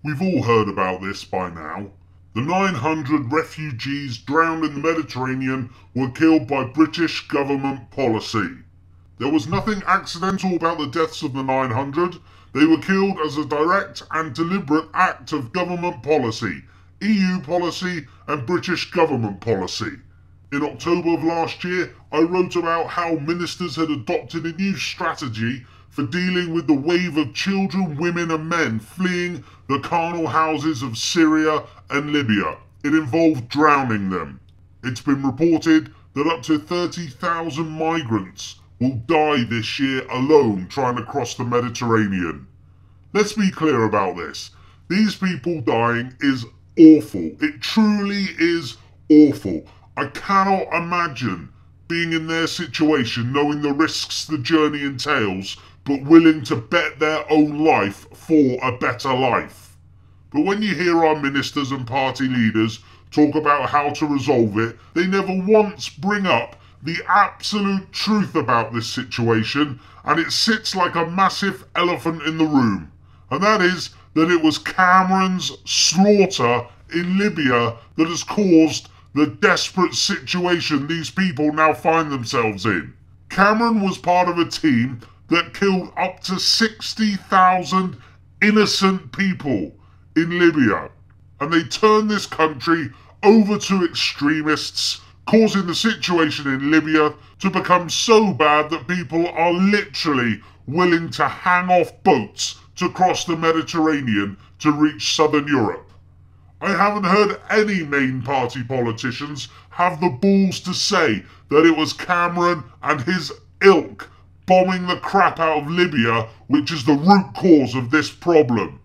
We've all heard about this by now. The 900 refugees drowned in the Mediterranean were killed by British government policy. There was nothing accidental about the deaths of the 900. They were killed as a direct and deliberate act of government policy, EU policy and British government policy. In October of last year, I wrote about how ministers had adopted a new strategy for dealing with the wave of children, women and men fleeing the carnal houses of Syria and Libya. It involved drowning them. It's been reported that up to 30,000 migrants will die this year alone trying to cross the Mediterranean. Let's be clear about this. These people dying is awful. It truly is awful. I cannot imagine being in their situation, knowing the risks the journey entails, but willing to bet their own life for a better life. But when you hear our ministers and party leaders talk about how to resolve it, they never once bring up the absolute truth about this situation, and it sits like a massive elephant in the room. And that is that it was Cameron's slaughter in Libya that has caused the desperate situation these people now find themselves in. Cameron was part of a team that killed up to 60,000 innocent people in Libya. And they turned this country over to extremists, causing the situation in Libya to become so bad that people are literally willing to hang off boats to cross the Mediterranean to reach southern Europe. I haven't heard any main party politicians have the balls to say that it was Cameron and his ilk bombing the crap out of Libya which is the root cause of this problem.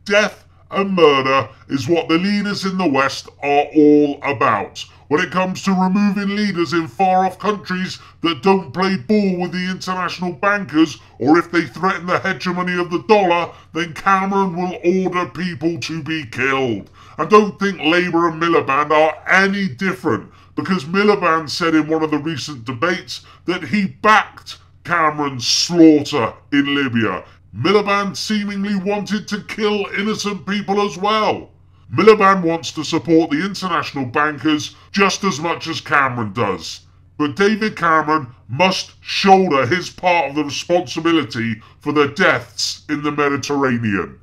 Death and murder is what the leaders in the West are all about when it comes to removing leaders in far-off countries that don't play ball with the international bankers, or if they threaten the hegemony of the dollar, then Cameron will order people to be killed. I don't think Labour and Miliband are any different, because Miliband said in one of the recent debates that he backed Cameron's slaughter in Libya. Miliband seemingly wanted to kill innocent people as well. Miliband wants to support the international bankers just as much as Cameron does. But David Cameron must shoulder his part of the responsibility for the deaths in the Mediterranean.